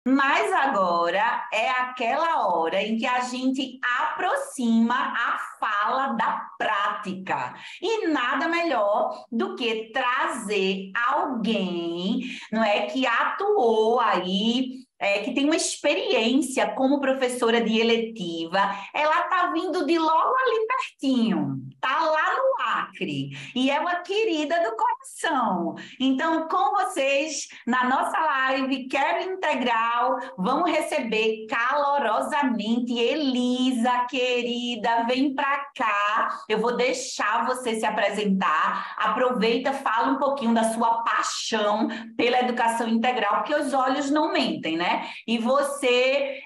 Mas agora é aquela hora em que a gente aproxima a fala da prática. E nada melhor do que trazer alguém, não é, que atuou aí, que tem uma experiência como professora de eletiva. Ela está vindo de logo ali pertinho, tá lá no Acre. E é uma querida do coração. Então, com vocês, na nossa live, Quero Integral, vamos receber calorosamente Elisa, querida, vem para cá. Eu vou deixar você se apresentar. Aproveita, fala um pouquinho da sua paixão pela educação integral, porque os olhos não mentem, né? E você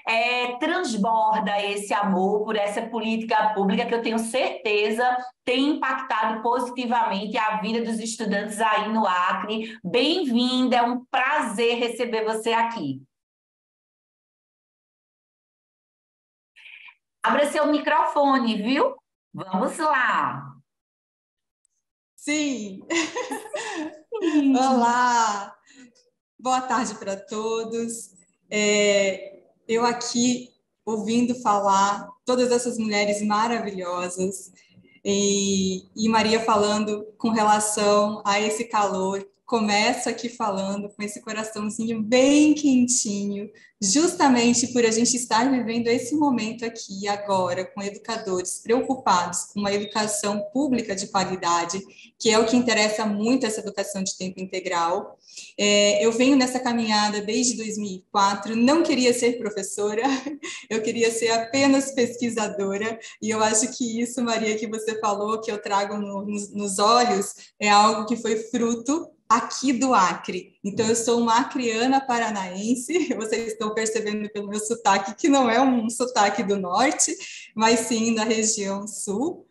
transborda esse amor por essa política pública que eu tenho certeza tem impactado positivamente a vida dos estudantes aí no Acre. Bem-vinda, é um prazer receber você aqui. Abra seu microfone, viu? Vamos lá. Sim. Sim. Olá, boa tarde para todos. Eu aqui ouvindo falar todas essas mulheres maravilhosas e Maria falando com relação a esse calor. Começo aqui falando com esse coraçãozinho bem quentinho, justamente por a gente estar vivendo esse momento aqui agora, com educadores preocupados com uma educação pública de qualidade, que é o que interessa muito essa educação de tempo integral. Eu venho nessa caminhada desde 2004, não queria ser professora, eu queria ser apenas pesquisadora, e eu acho que isso, Maria, que você falou, que eu trago nos olhos, é algo que foi fruto aqui do Acre. Então, eu sou uma acreana paranaense, vocês estão percebendo pelo meu sotaque, que não é um sotaque do norte, mas sim da região sul,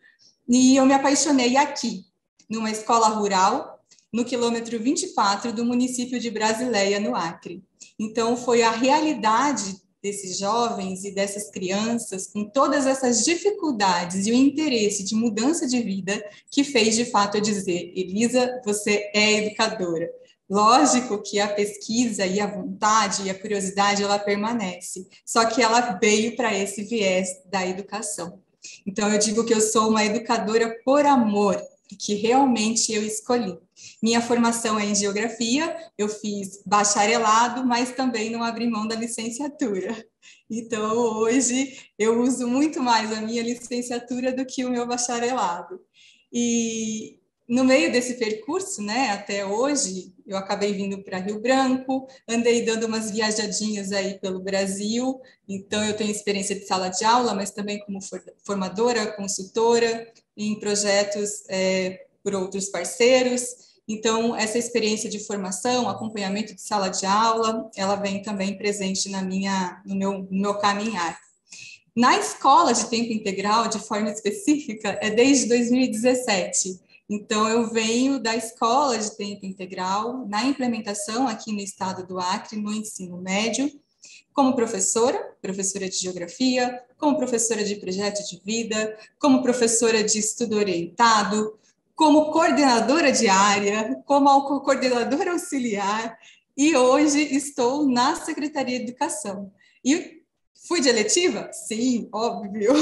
e eu me apaixonei aqui, numa escola rural, no quilômetro 24 do município de Brasileia, no Acre. Então, foi a realidade desses jovens e dessas crianças, com todas essas dificuldades e o interesse de mudança de vida, que fez, de fato, eu dizer, Elisa, você é educadora. Lógico que a pesquisa e a vontade e a curiosidade, ela permanece, só que ela veio para esse viés da educação. Então, eu digo que eu sou uma educadora por amor, que realmente eu escolhi. Minha formação é em geografia, eu fiz bacharelado, mas também não abri mão da licenciatura. Então, hoje, eu uso muito mais a minha licenciatura do que o meu bacharelado. E no meio desse percurso, né, até hoje, eu acabei vindo para Rio Branco, andei dando umas viajadinhas aí pelo Brasil, então eu tenho experiência de sala de aula, mas também como formadora, consultora, em projetos por outros parceiros. Então, essa experiência de formação, acompanhamento de sala de aula, ela vem também presente no meu caminhar. Na escola de tempo integral, de forma específica, é desde 2017. Então, eu venho da escola de tempo integral, na implementação aqui no estado do Acre, no ensino médio, como professora de geografia, como professora de projeto de vida, como professora de estudo orientado, como coordenadora de área, como coordenadora auxiliar, e hoje estou na Secretaria de Educação. E fui de eletiva? Sim, óbvio.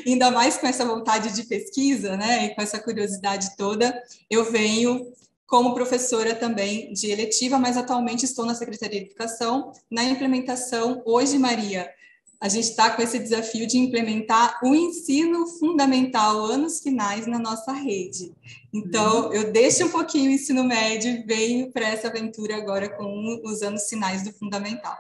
Ainda mais com essa vontade de pesquisa, né, e com essa curiosidade toda, eu venho como professora também de eletiva, mas atualmente estou na Secretaria de Educação, na implementação. Hoje, Maria, a gente está com esse desafio de implementar o ensino fundamental, anos finais, na nossa rede. Então, eu deixo um pouquinho o ensino médio e venho para essa aventura agora com os anos finais do fundamental.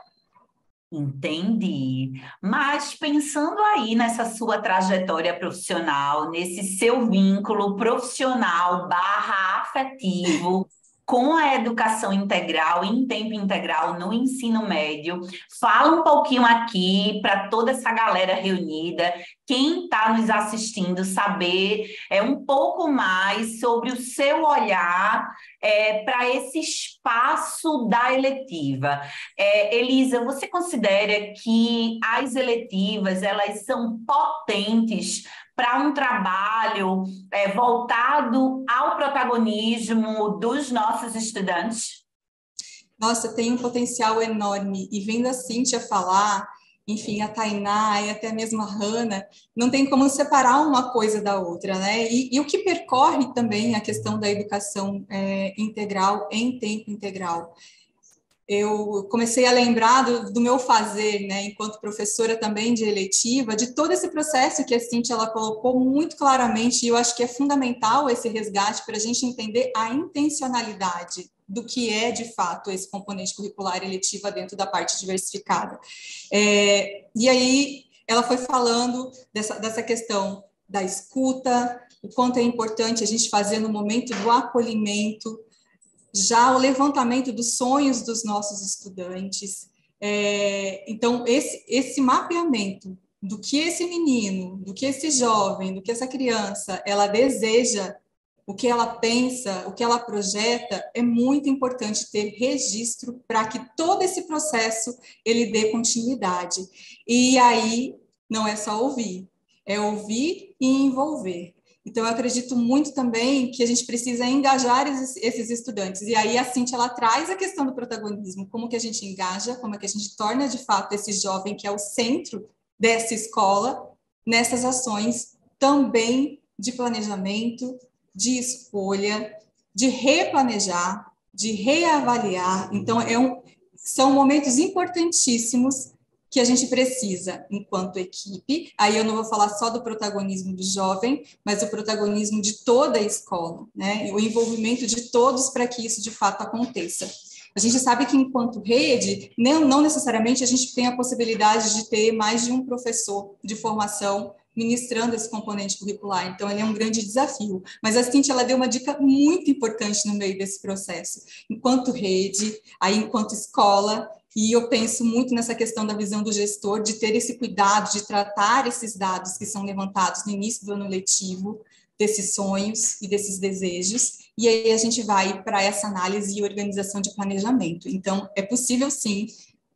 Entendi. Mas pensando aí nessa sua trajetória profissional, nesse seu vínculo profissional barra afetivo com a educação integral, em tempo integral, no ensino médio, fala um pouquinho aqui para toda essa galera reunida, quem está nos assistindo, saber um pouco mais sobre o seu olhar para esse espaço da eletiva. Elisa, você considera que as eletivas elas são potentes para um trabalho voltado ao protagonismo dos nossos estudantes? nossa, tem um potencial enorme. E vendo a Cíntia falar, enfim, a Tainá e até mesmo a Hanna, não tem como separar uma coisa da outra, né? E o que percorre também a questão da educação integral em tempo integral. Eu comecei a lembrar do meu fazer, né, enquanto professora também de eletiva, de todo esse processo que a Cíntia ela colocou muito claramente, e eu acho que é fundamental esse resgate para a gente entender a intencionalidade do que é, de fato, esse componente curricular eletiva dentro da parte diversificada. E aí, ela foi falando dessa questão da escuta, o quanto é importante a gente fazer no momento do acolhimento, já o levantamento dos sonhos dos nossos estudantes. Então, esse mapeamento do que esse menino, do que esse jovem, do que essa criança, ela deseja, o que ela pensa, o que ela projeta, é muito importante ter registro para que todo esse processo ele dê continuidade. E aí, não é só ouvir, é ouvir e envolver. Então, eu acredito muito também que a gente precisa engajar esses estudantes. E aí, a Cíntia, ela traz a questão do protagonismo, como que a gente engaja, como é que a gente torna, de fato, esse jovem que é o centro dessa escola, nessas ações também de planejamento, de escolha, de replanejar, de reavaliar. Então, são momentos importantíssimos que a gente precisa, enquanto equipe, aí eu não vou falar só do protagonismo do jovem, mas o protagonismo de toda a escola, né? O envolvimento de todos para que isso de fato aconteça. A gente sabe que, enquanto rede, não necessariamente a gente tem a possibilidade de ter mais de um professor de formação ministrando esse componente curricular, então ele é um grande desafio. Mas a Cintia, ela deu uma dica muito importante no meio desse processo. Enquanto rede, aí enquanto escola, e eu penso muito nessa questão da visão do gestor, de ter esse cuidado, de tratar esses dados que são levantados no início do ano letivo, desses sonhos e desses desejos, e aí a gente vai para essa análise e organização de planejamento. Então, é possível, sim,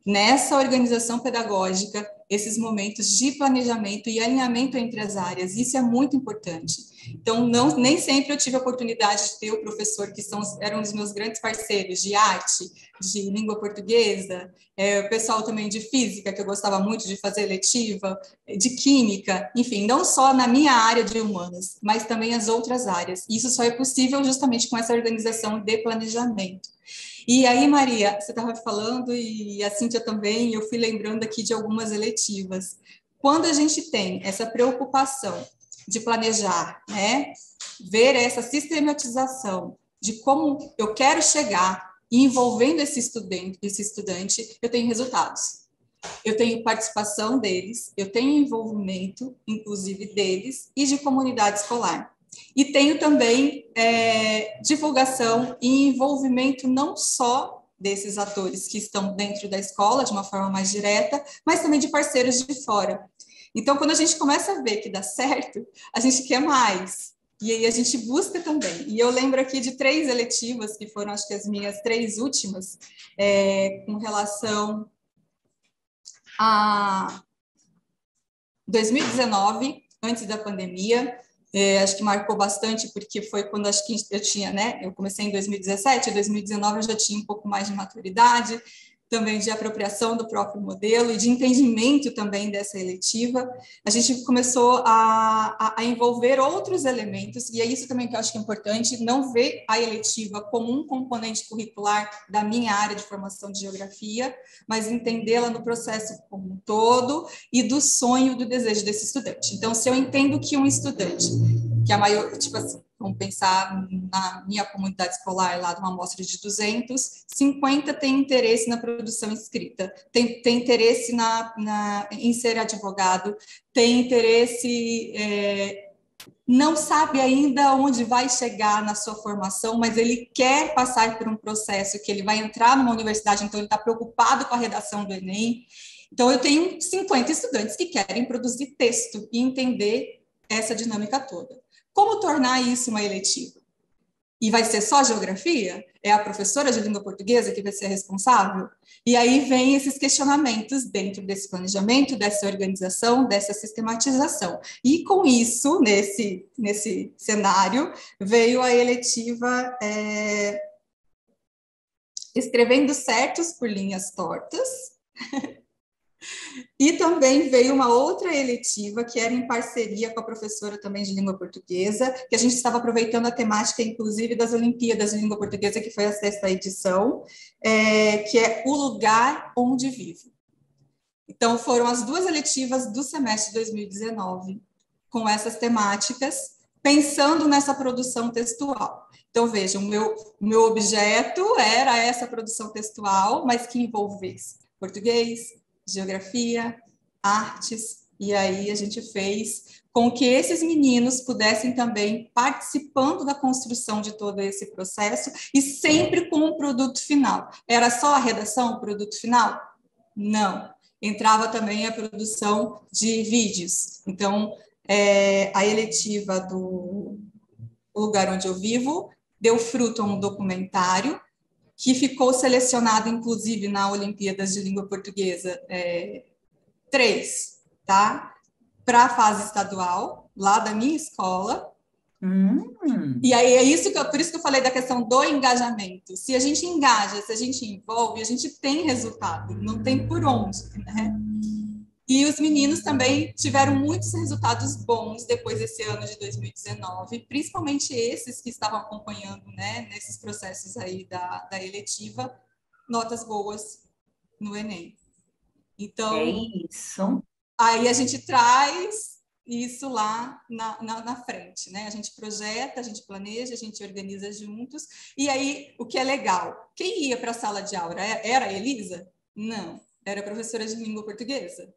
nessa organização pedagógica, esses momentos de planejamento e alinhamento entre as áreas, isso é muito importante. Então, nem sempre eu tive a oportunidade de ter o professor que eram os meus grandes parceiros de arte, de língua portuguesa, o pessoal também de física, que eu gostava muito de fazer letiva, de química, enfim, não só na minha área de humanas, mas também as outras áreas. Isso só é possível justamente com essa organização de planejamento. E aí, Maria, você estava falando, e a Cíntia também, eu fui lembrando aqui de algumas eletivas. Quando a gente tem essa preocupação de planejar, né, ver essa sistematização de como eu quero chegar e envolvendo esse estudante, eu tenho resultados. Eu tenho participação deles, eu tenho envolvimento, inclusive deles, e de comunidade escolar. E tenho também divulgação e envolvimento não só desses atores que estão dentro da escola, de uma forma mais direta, mas também de parceiros de fora. Então, quando a gente começa a ver que dá certo, a gente quer mais. E aí a gente busca também. E eu lembro aqui de 3 eletivas, que foram, acho que as minhas 3 últimas, com relação a 2019, antes da pandemia, acho que marcou bastante, porque foi quando acho que eu tinha, né? Eu comecei em 2017, em 2019 eu já tinha um pouco mais de maturidade, também de apropriação do próprio modelo e de entendimento também dessa eletiva. A gente começou a envolver outros elementos, e é isso também que eu acho que é importante, não ver a eletiva como um componente curricular da minha área de formação de geografia, mas entendê-la no processo como um todo e do sonho, do desejo desse estudante. Então, se eu entendo que um estudante, que a maior, tipo assim, vamos pensar na minha comunidade escolar, lá de uma amostra de 200, 50 tem interesse na produção escrita, tem interesse em ser advogado, tem interesse, não sabe ainda onde vai chegar na sua formação, mas ele quer passar por um processo que ele vai entrar numa universidade, então ele está preocupado com a redação do Enem. Então, eu tenho 50 estudantes que querem produzir texto e entender essa dinâmica toda. Como tornar isso uma eletiva? E vai ser só geografia? É a professora de língua portuguesa que vai ser responsável? E aí vem esses questionamentos dentro desse planejamento, dessa organização, dessa sistematização. E com isso, nesse cenário, veio a eletiva Escrevendo Certos por Linhas Tortas. E também veio uma outra eletiva, que era em parceria com a professora também de língua portuguesa, que a gente estava aproveitando a temática, inclusive, das Olimpíadas de Língua Portuguesa, que foi a 6ª edição, que é O Lugar Onde Vivo. Então, foram as 2 eletivas do semestre de 2019, com essas temáticas, pensando nessa produção textual. Então, vejam, o meu objeto era essa produção textual, mas que envolvesse português, geografia, artes, e aí a gente fez com que esses meninos pudessem também participando da construção de todo esse processo e sempre com um produto final. Era só a redação, o produto final? Não. Entrava também a produção de vídeos. Então, a eletiva do Lugar Onde Eu Vivo deu fruto a um documentário que ficou selecionado, inclusive, na Olimpíadas de Língua Portuguesa 3, tá? Para a fase estadual, lá da minha escola. E aí por isso que eu falei da questão do engajamento. Se a gente engaja, se a gente envolve, a gente tem resultado, não tem por onde, né? E os meninos também tiveram muitos resultados bons depois desse ano de 2019, principalmente esses que estavam acompanhando, né, nesses processos aí da eletiva, notas boas no Enem. Então, é isso. Aí a gente traz isso lá na frente, né? A gente projeta, a gente planeja, a gente organiza juntos. E aí, o que é legal? Quem ia para a sala de aula? Era a Elisa? Não, era a professora de língua portuguesa.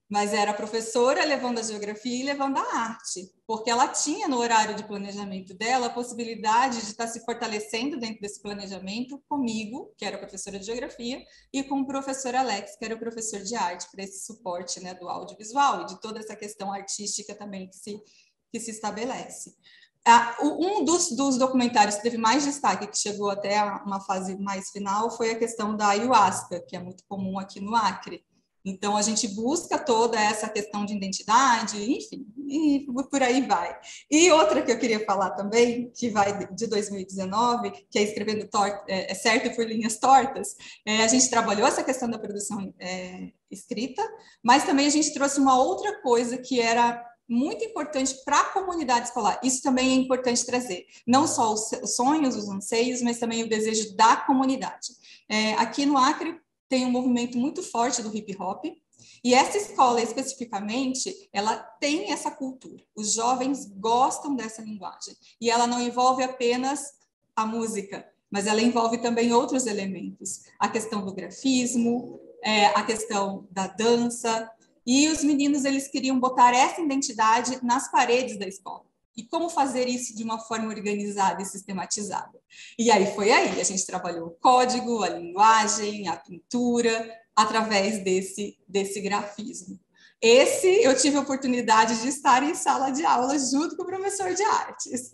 Mas era a professora levando a geografia e levando a arte, porque ela tinha no horário de planejamento dela a possibilidade de estar se fortalecendo dentro desse planejamento comigo, que era professora de geografia, e com o professor Alex, que era o professor de arte, para esse suporte, né, do audiovisual e de toda essa questão artística também que se estabelece. Um dos documentários que teve mais destaque, que chegou até uma fase mais final, foi a questão da ayahuasca, que é muito comum aqui no Acre. Então, a gente busca toda essa questão de identidade, enfim, e por aí vai. E outra que eu queria falar também, que vai de 2019, que é escrevendo certo por linhas tortas, a gente trabalhou essa questão da produção escrita, mas também a gente trouxe uma outra coisa que era muito importante para a comunidade escolar. Isso também é importante trazer, não só os sonhos, os anseios, mas também o desejo da comunidade. Aqui no Acre, tem um movimento muito forte do hip hop, e essa escola especificamente, ela tem essa cultura. Os jovens gostam dessa linguagem, e ela não envolve apenas a música, mas ela envolve também outros elementos, a questão do grafismo, a questão da dança, e os meninos, eles queriam botar essa identidade nas paredes da escola. E como fazer isso de uma forma organizada e sistematizada? E aí a gente trabalhou o código, a linguagem, a pintura, através desse grafismo. Eu tive a oportunidade de estar em sala de aula junto com o professor de artes.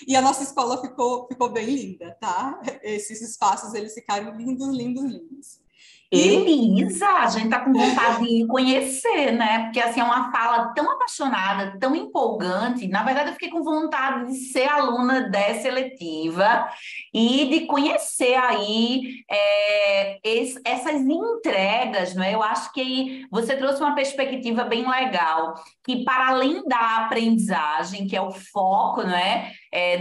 E a nossa escola ficou bem linda, tá? Esses espaços, eles ficaram lindos, lindos, lindos. Elisa, a gente tá com vontade de conhecer, né? Porque assim é uma fala tão apaixonada, tão empolgante. Na verdade, eu fiquei com vontade de ser aluna dessa eletiva e de conhecer aí essas entregas, não é? Eu acho que você trouxe uma perspectiva bem legal, que para além da aprendizagem, que é o foco, não é?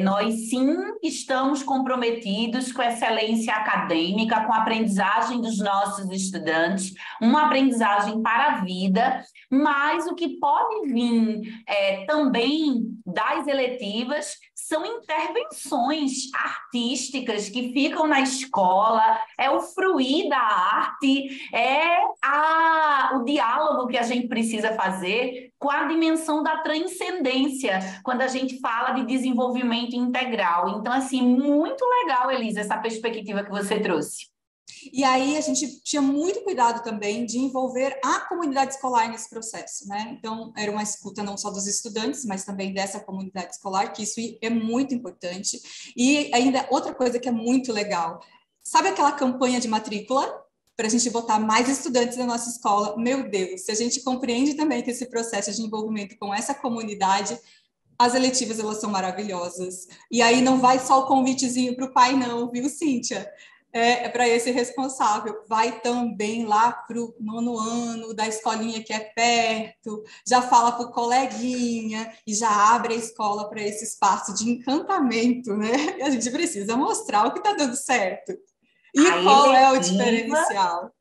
Nós sim estamos comprometidos com a excelência acadêmica, com a aprendizagem dos nossos estudantes, uma aprendizagem para a vida, mas o que pode vir também das eletivas são intervenções artísticas que ficam na escola, é o fruir da arte, o diálogo que a gente precisa fazer com a dimensão da transcendência, quando a gente fala de desenvolvimento integral. Então, assim, muito legal, Elisa, essa perspectiva que você trouxe. E aí a gente tinha muito cuidado também de envolver a comunidade escolar nesse processo, né? Então, era uma escuta não só dos estudantes, mas também dessa comunidade escolar, que isso é muito importante. E ainda outra coisa que é muito legal, sabe aquela campanha de matrícula? Para a gente botar mais estudantes na nossa escola? Meu Deus, se a gente compreende também que esse processo de envolvimento com essa comunidade As eletivas, elas são maravilhosas. E aí não vai só o convitezinho para o pai, não, viu, Cíntia? Para esse responsável. Vai também lá para o 9º ano da escolinha que é perto, já fala para o coleguinha e já abre a escola para esse espaço de encantamento, né? E a gente precisa mostrar o que está dando certo. A E qual é o eletiva diferencial?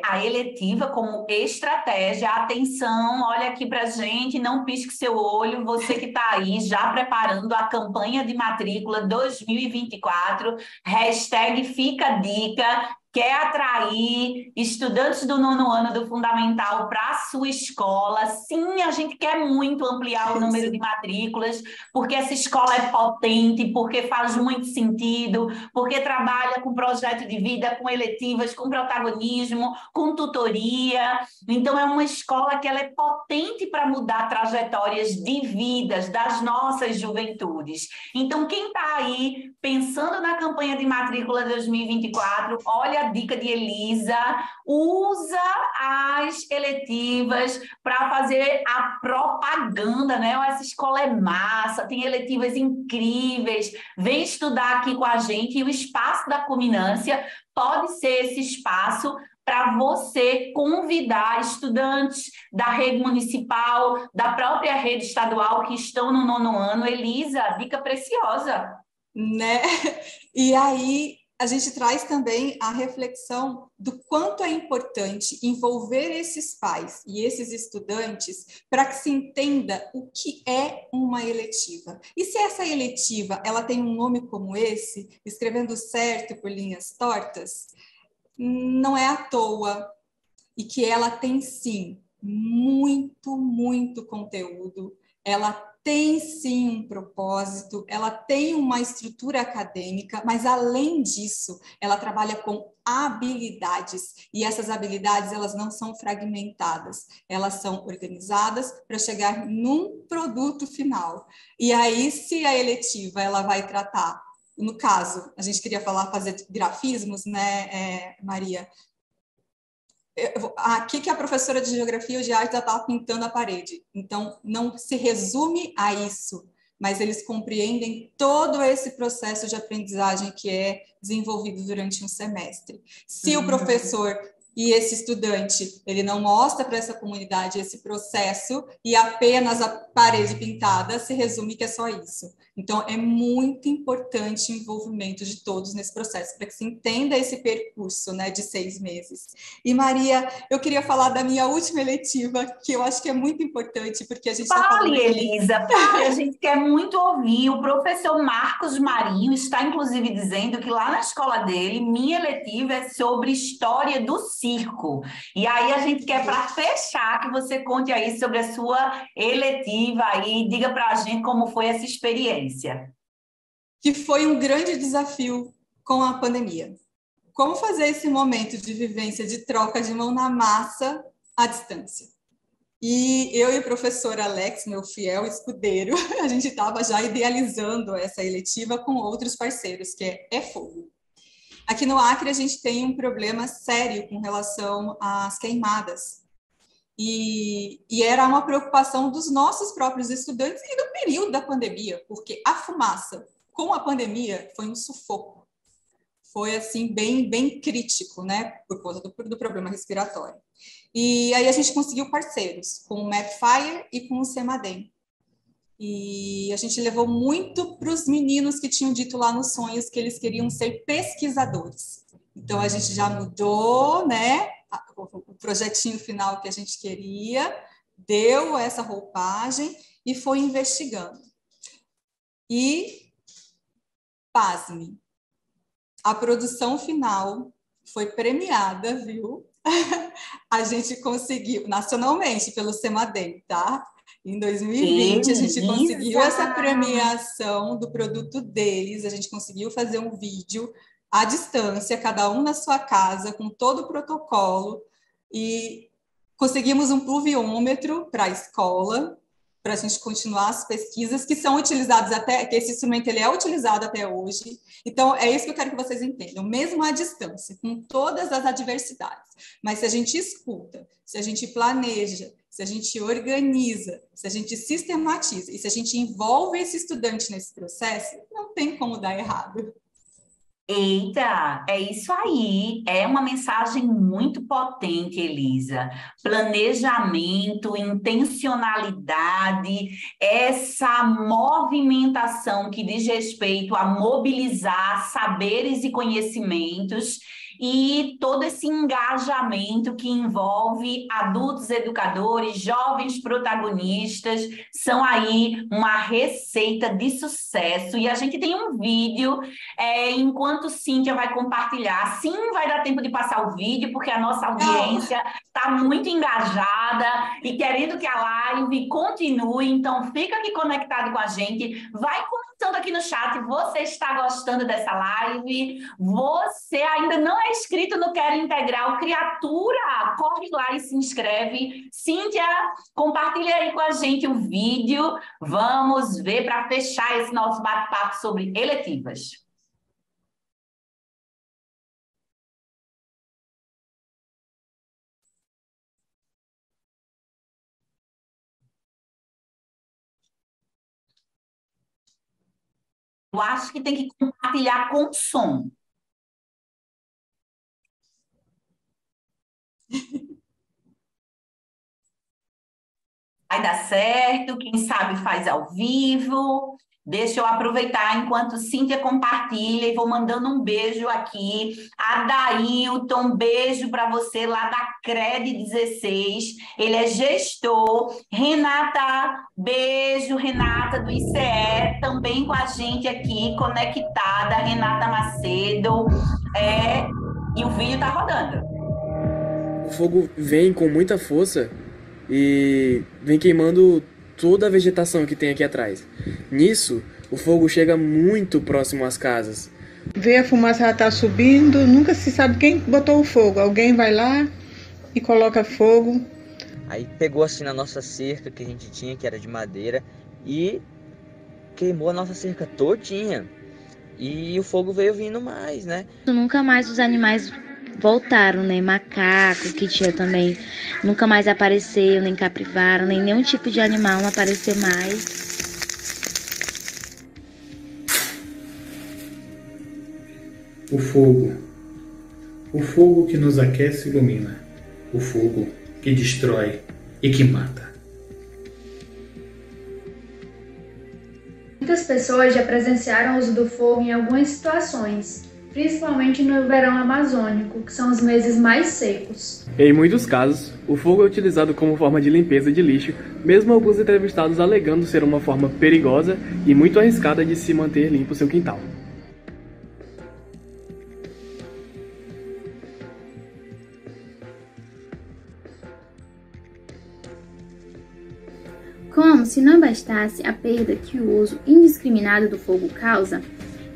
a eletiva como estratégia. Atenção, olha aqui para gente, não pisque seu olho, você que está aí já preparando a campanha de matrícula 2024, hashtag fica a dica, quer atrair estudantes do 9º ano do Fundamental para a sua escola. Sim, a gente quer muito ampliar o número de matrículas, porque essa escola é potente, porque faz muito sentido, porque trabalha com projeto de vida, com eletivas, com protagonismo, com tutoria. Então, é uma escola que ela é potente para mudar trajetórias de vidas das nossas juventudes. Então, quem está aí pensando na campanha de matrícula 2024, olha a dica de Elisa, usa as eletivas para fazer a propaganda, né? Essa escola é massa, tem eletivas incríveis, vem estudar aqui com a gente, e o espaço da culminância pode ser esse espaço para você convidar estudantes da rede municipal, da própria rede estadual que estão no 9º ano. Elisa, dica preciosa. Né? E aí a gente traz também a reflexão do quanto é importante envolver esses pais e esses estudantes para que se entenda o que é uma eletiva. E se essa eletiva ela tem um nome como esse, escrevendo certo por linhas tortas, não é à toa, e que ela tem sim muito conteúdo, ela tem sim um propósito, ela tem uma estrutura acadêmica, mas além disso, ela trabalha com habilidades, e essas habilidades elas não são fragmentadas, elas são organizadas para chegar num produto final. E aí, se a eletiva ela vai tratar, no caso, a gente queria fazer grafismos, né, Maria? Aqui que a professora de Geografia ou de Arte já estava pintando a parede. Então, não se resume a isso, mas eles compreendem todo esse processo de aprendizagem que é desenvolvido durante um semestre. Se o professor e esse estudante, ele não mostra para essa comunidade esse processo e apenas a parede pintada, se resume que é só isso. Então, é muito importante o envolvimento de todos nesse processo, para que se entenda esse percurso, né, de 6 meses. E, Maria, eu queria falar da minha última eletiva, que eu acho que é muito importante, porque a gente está falando Fale, aqui... Elisa, fale, a gente quer muito ouvir. O professor Marcos Marinho está, inclusive, dizendo que lá na escola dele, minha eletiva é sobre história do circo. E aí a gente quer, para fechar, que você conte aí sobre a sua eletiva aí, diga para a gente como foi essa experiência. Que foi um grande desafio com a pandemia. Como fazer esse momento de vivência, de troca de mão na massa à distância? E eu e o professor Alex, meu fiel escudeiro, a gente estava já idealizando essa eletiva com outros parceiros, que é fogo. Aqui no Acre, a gente tem um problema sério com relação às queimadas. E era uma preocupação dos nossos próprios estudantes e no período da pandemia, porque a fumaça com a pandemia foi um sufoco. Foi, assim, bem crítico, né, por conta do problema respiratório. E aí a gente conseguiu parceiros com o Mapfire e com o Semadem. E a gente levou muito para os meninos que tinham dito lá nos sonhos que eles queriam ser pesquisadores. Então, a gente já mudou, né, o projetinho final que a gente queria, deu essa roupagem e foi investigando. E, pasme, a produção final foi premiada, viu? A gente conseguiu, nacionalmente, pelo Semadem, tá? Em 2020, a gente conseguiu essa premiação do produto deles, a gente conseguiu fazer um vídeo à distância, cada um na sua casa, com todo o protocolo, e conseguimos um pluviômetro para a escola, para a gente continuar as pesquisas que são utilizadas que esse instrumento ele é utilizado até hoje. Então, é isso que eu quero que vocês entendam, mesmo à distância, com todas as adversidades. Mas se a gente escuta, se a gente planeja, se a gente organiza, se a gente sistematiza e se a gente envolve esse estudante nesse processo, não tem como dar errado. Eita, é isso aí. É uma mensagem muito potente, Elisa. Planejamento, intencionalidade, essa movimentação que diz respeito a mobilizar saberes e conhecimentos e todo esse engajamento que envolve adultos educadores, jovens protagonistas, são aí uma receita de sucesso. E a gente tem um vídeo, enquanto Cíntia vai compartilhar. Sim, vai dar tempo de passar o vídeo, porque a nossa audiência está muito engajada e querendo que a live continue. Então, fica aqui conectado com a gente. Vai comentando aqui no chat, você está gostando dessa live? Você ainda não é inscrito no Quero Integral Criatura? Corre lá e se inscreve. Cíntia, compartilha aí com a gente o vídeo. Vamos ver para fechar esse nosso bate-papo sobre eletivas. Eu acho que tem que compartilhar com som. Vai dar certo, quem sabe faz ao vivo. Deixa eu aproveitar enquanto Cíntia compartilha e vou mandando um beijo aqui. Adailton, beijo para você lá da CRED 16. Ele é gestor. Renata, beijo, Renata do ICE, também com a gente aqui, conectada. Renata Macedo. E o vídeo está rodando. O fogo vem com muita força e vem queimando toda a vegetação que tem aqui atrás. Nisso, o fogo chega muito próximo às casas. Vê a fumaça, ela tá subindo, nunca se sabe quem botou o fogo. Alguém vai lá e coloca fogo. Aí pegou assim na nossa cerca que a gente tinha, que era de madeira, e queimou a nossa cerca todinha. E o fogo veio vindo mais, né? Nunca mais os animais voltaram, né? Macaco, que tinha também, nunca mais apareceu, nem capivara, nem nenhum tipo de animal não apareceu mais. O fogo que nos aquece e ilumina, o fogo que destrói e que mata. Muitas pessoas já presenciaram o uso do fogo em algumas situações, principalmente no verão amazônico, que são os meses mais secos. Em muitos casos, o fogo é utilizado como forma de limpeza de lixo, mesmo alguns entrevistados alegando ser uma forma perigosa e muito arriscada de se manter limpo seu quintal. Como se não bastasse a perda que o uso indiscriminado do fogo causa,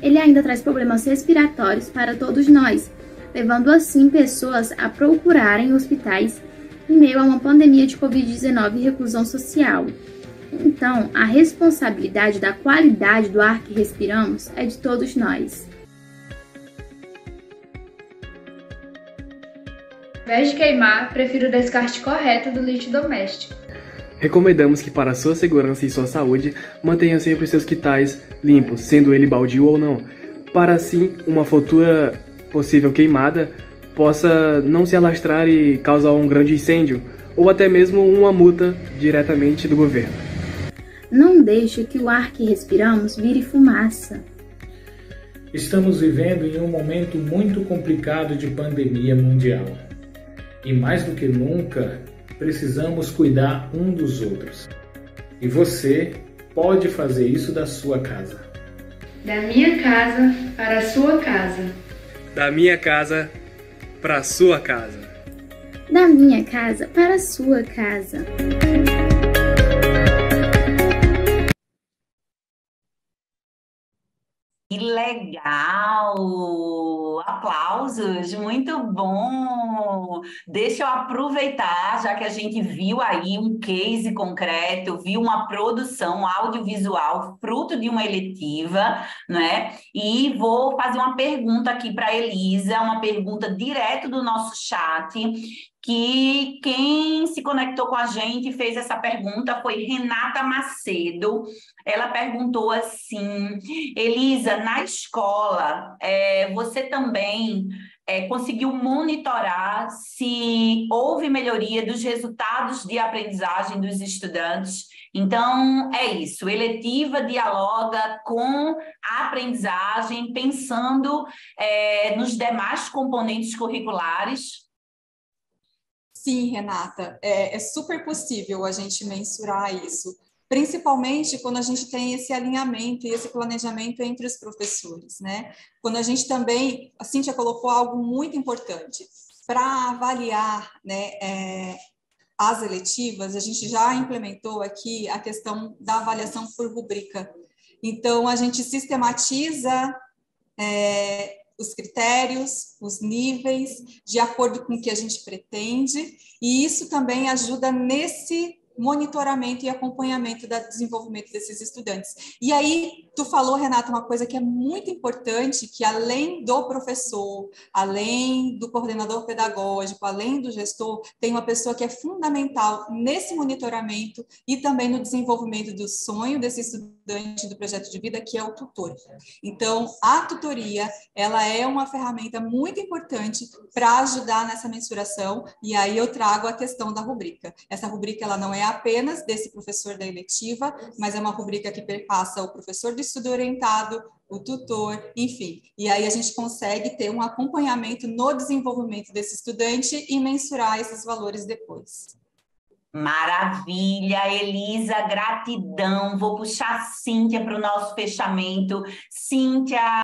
ele ainda traz problemas respiratórios para todos nós, levando assim pessoas a procurarem hospitais em meio a uma pandemia de Covid-19 e reclusão social. Então, a responsabilidade da qualidade do ar que respiramos é de todos nós. Ao invés de queimar, prefiro o descarte correto do lixo doméstico. Recomendamos que, para sua segurança e sua saúde, mantenha sempre seus quintais limpos, sendo ele baldio ou não, para assim uma futura possível queimada possa não se alastrar e causar um grande incêndio, ou até mesmo uma multa diretamente do governo. Não deixe que o ar que respiramos vire fumaça. Estamos vivendo em um momento muito complicado de pandemia mundial. E mais do que nunca, precisamos cuidar um dos outros. E você pode fazer isso da sua casa. Da minha casa para a sua casa. Da minha casa para a sua casa. Da minha casa para a sua casa. Que legal! Aplausos, muito bom. Deixa eu aproveitar, já que a gente viu aí um case concreto, viu uma produção audiovisual fruto de uma eletiva, né? E vou fazer uma pergunta aqui para a Elisa, uma pergunta direto do nosso chat, que quem se conectou com a gente e fez essa pergunta foi Renata Macedo. Ela perguntou assim: Elisa, na escola, você também conseguiu monitorar se houve melhoria dos resultados de aprendizagem dos estudantes? Então, é isso. Eletiva dialoga com a aprendizagem, pensando nos demais componentes curriculares. Sim, Renata, é super possível a gente mensurar isso, principalmente quando a gente tem esse alinhamento e esse planejamento entre os professores, né? Quando a gente também, a Cíntia colocou algo muito importante, para avaliar, né, as eletivas, a gente já implementou aqui a questão da avaliação por rubrica. Então, a gente sistematiza os critérios, os níveis, de acordo com o que a gente pretende, e isso também ajuda nesse monitoramento e acompanhamento do desenvolvimento desses estudantes. E aí, tu falou, Renata, uma coisa que é muito importante, que além do professor, além do coordenador pedagógico, além do gestor, tem uma pessoa que é fundamental nesse monitoramento e também no desenvolvimento do sonho desse estudante do projeto de vida, que é o tutor. Então, a tutoria, ela é uma ferramenta muito importante para ajudar nessa mensuração, e aí eu trago a questão da rubrica. Essa rubrica, ela não é apenas desse professor da eletiva, mas é uma rubrica que perpassa o professor do estudo orientado, o tutor, enfim. E aí a gente consegue ter um acompanhamento no desenvolvimento desse estudante e mensurar esses valores depois. Maravilha, Elisa, gratidão. Vou puxar a Cíntia para o nosso fechamento. Cíntia,